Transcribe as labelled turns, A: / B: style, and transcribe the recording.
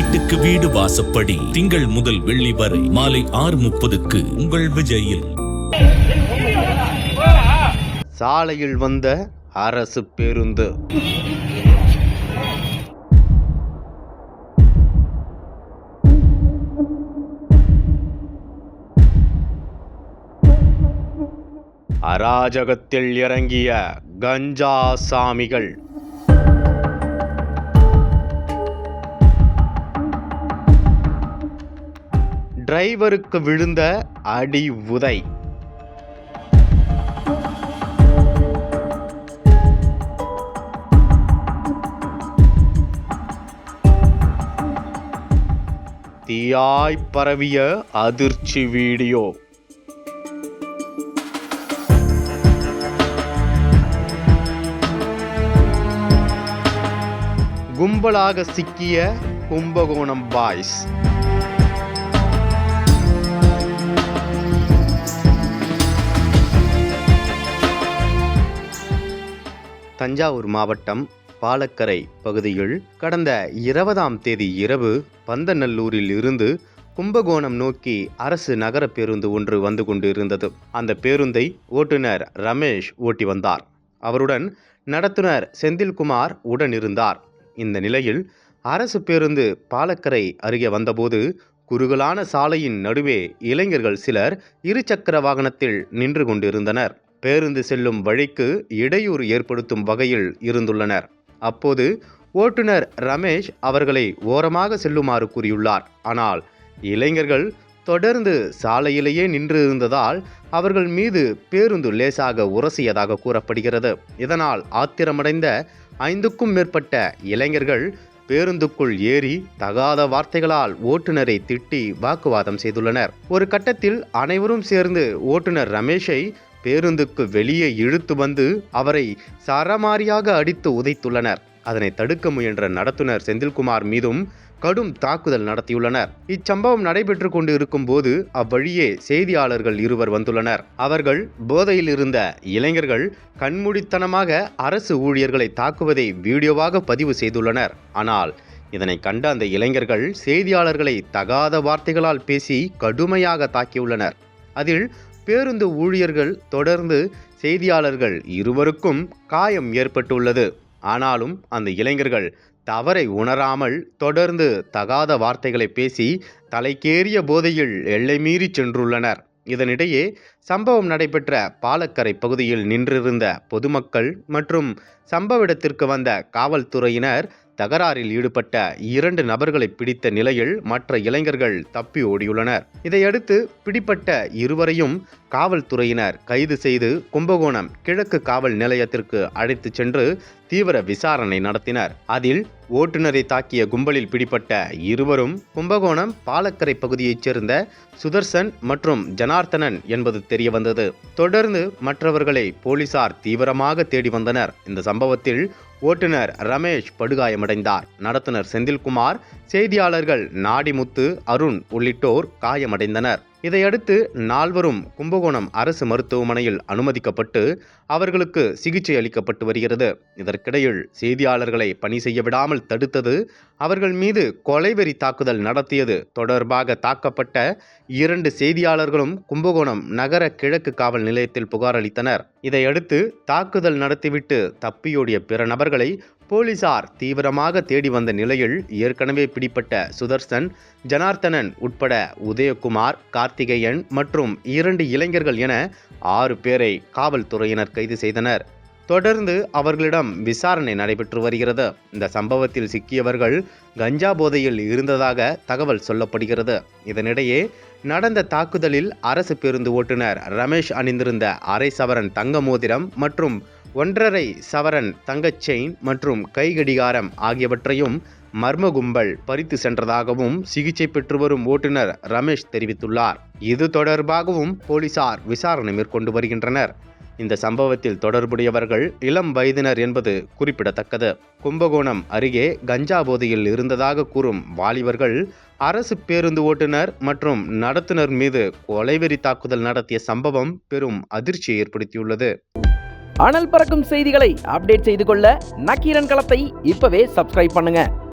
A: வீட்டுக்கு வீடு வாசப்படி திங்கள் முதல் வெள்ளி வரை மாலை 6:30க்கு உங்கள் விஜயில்.
B: சாலையில் வந்த அரசு பேருந்து. அராஜகத்தில் இறங்கிய கஞ்சா சாமிகள். டிரைவருக்கு விழுந்த அடி உதை. தீயாய் பரவிய அதிர்ச்சி வீடியோ. கும்பலாக சிக்கிய கும்பகோணம் பாய்ஸ். தஞ்சாவூர் மாவட்டம் பாலக்கரை பகுதியில் கடந்த 20ஆம் தேதி இரவு பந்தநல்லூரில் இருந்து கும்பகோணம் நோக்கி அரசு நகர பேருந்து ஒன்று வந்து கொண்டு இருந்தது. அந்த பேருந்தை ஓட்டுநர் ரமேஷ் ஓட்டி வந்தார். அவருடன் நடத்துனர் செந்தில்குமார் உடன் இருந்தார். இந்த நிலையில் அரசு பேருந்து பாலக்கரை அருகே வந்தபோது குறுகலான சாலையின் நடுவே இளைஞர்கள் சிலர் இருசக்கர வாகனத்தில் நின்று கொண்டிருந்தனர். பேருந்து செல்லும் வழிக்கு இடையூறு ஏற்படுத்தும் வகையில் இருந்துள்ளனர். அப்போது ஓட்டுநர் ரமேஷ் அவர்களை ஓரமாக செல்லுமாறு கூறியுள்ளார். ஆனால் இளைஞர்கள் தொடர்ந்து சாலையிலேயே நின்று இருந்ததால் அவர்கள் மீது பேருந்து லேசாக உரசியதாக கூறப்படுகிறது. இதனால் ஆத்திரமடைந்த 5க்கும் மேற்பட்ட இளைஞர்கள் பேருந்துக்குள் ஏறி தகாத வார்த்தைகளால் ஓட்டுநரை திட்டி வாக்குவாதம் செய்துள்ளனர். ஒரு கட்டத்தில் அனைவரும் சேர்ந்து ஓட்டுநர் ரமேஷை பேருந்துக்கு வெளியே இழுத்து வந்து அவரை சரமாரியாக அடித்து உதைத்துள்ளனர். அதனை தடுக்க முயன்ற நடத்துனர் செந்தில்குமார் மீதும் கடும் தாக்குதல் நடத்தியுள்ளனர். இச்சம்பவம் நடைபெற்று கொண்டு இருக்கும் போது அவ்வழியே செய்தியாளர்கள் இருவர் வந்துள்ளனர். அவர்கள் போதையில் இருந்த இளைஞர்கள் கண்மூடித்தனமாக அரசு ஊழியர்களை தாக்குவதை வீடியோவாக பதிவு செய்துள்ளனர். ஆனால் இதனை கண்ட அந்த இளைஞர்கள் செய்தியாளர்களை தகாத வார்த்தைகளால் பேசி கடுமையாக தாக்கியுள்ளனர். அதில் பேருந்து ஊழியர்கள் தொடர்ந்து செய்தியாளர்கள் இருவருக்கும் காயம் ஏற்பட்டுள்ளது. ஆனாலும் அந்த இளைஞர்கள் தவறை உணராமல் தொடர்ந்து தகாத வார்த்தைகளை பேசி தலைக்கேறிய போதையில் எல்லை மீறி சென்றுள்ளனர். இதனிடையே சம்பவம் நடைபெற்ற பாலக்கரை பகுதியில் நின்றிருந்த பொதுமக்கள் மற்றும் சம்பவ இடத்திற்கு வந்த காவல்துறையினர் தகராறில் ஈடுபட்ட 2 நபர்களை பிடித்த நிலையில் மற்ற இளைஞர்கள் தப்பி ஓடியுள்ளனர். இதையடுத்து பிடிப்பட்ட இருவரையும் காவல்துறையினர் கைது செய்து கும்பகோணம் கிழக்கு காவல் நிலையத்திற்கு அழைத்து சென்று தீவிர விசாரணை நடத்தினர். அதில் ஓட்டுநரை தாக்கிய கும்பலில் பிடிப்பட்ட இருவரும் கும்பகோணம் பாலக்கரை பகுதியைச் சேர்ந்த சுதர்சன் மற்றும் ஜனார்த்தனன் என்பது தெரியவந்தது. தொடர்ந்து மற்றவர்களை போலீசார் தீவிரமாக தேடி வந்தனர். இந்த சம்பவத்தில் ஓட்டுநர் ரமேஷ் படுகாயமடைந்தார். நடத்துனர் செந்தில்குமார், செய்தியாளர்கள் நாடிமுத்து, அருண் உள்ளிட்டோர் காயமடைந்தனர். இதையடுத்து 4வரும் கும்பகோணம் அரசு மருத்துவமனையில் அனுமதிக்கப்பட்டு அவர்களுக்கு சிகிச்சை அளிக்கப்பட்டு வருகிறது. இதற்கிடையில் செய்தியாளர்களை பணி செய்ய விடாமல் தடுத்தது, அவர்கள் மீது கொலைவெறி தாக்குதல் நடத்தியது தொடர்பாக தாக்கப்பட்ட 2 செய்தியாளர்களும் கும்பகோணம் நகர கிழக்கு காவல் நிலையத்தில் புகார் அளித்தனர். இதையடுத்து தாக்குதல் நடத்திவிட்டு தப்பியோடிய பிற நபர்களை போலீசார் தீவிரமாக தேடி வந்த நிலையில் ஏற்கனவே பிடிப்பட்ட சுதர்சன், ஜனார்த்தனன் உட்பட உதயகுமார், கார்த்திகேயன் மற்றும் 2 இளைஞர்கள் என 6 பேரை காவல்துறையினர் கைது செய்தனர். தொடர்ந்து அவர்களிடம் விசாரணை நடைபெற்று வருகிறது. இந்த சம்பவத்தில் சிக்கியவர்கள் கஞ்சா போதையில் இருந்ததாக தகவல் சொல்லப்படுகிறது. இதனிடையே நடந்த தாக்குதலில் அரசு பேருந்து ஓட்டுநர் ரமேஷ் அணிந்திருந்த 1/2 சவரன் தங்க மோதிரம் மற்றும் 1.5 சவரன் தங்கச் செயின் மற்றும் கைகடிகாரம் ஆகியவற்றையும் மர்ம கும்பல் பறித்து சென்றதாகவும் சிகிச்சை பெற்று வரும் ஓட்டுநர் ரமேஷ் தெரிவித்துள்ளார். இது தொடர்பாகவும் போலீசார் விசாரணை மேற்கொண்டு வருகின்றனர். இந்த சம்பவத்தில் தொடர்புடையவர்கள் இளம் வயதினர் என்பது குறிப்பிடத்தக்கது. கும்பகோணம் அருகே கஞ்சா போதையில் இருந்ததாக கூறும் வாலிபர்கள் அரசு பேருந்து ஓட்டுநர் மற்றும் நடத்துனர் மீது கொலைவெறி தாக்குதல் நடத்திய சம்பவம் பெரும் அதிர்ச்சியை ஏற்படுத்தியுள்ளது.
C: அனல் பறக்கும் செய்திகளை அப்டேட் செய்து கொள்ள நக்கீரன் களத்தை இப்பவே சப்ஸ்கிரைப் பண்ணுங்க.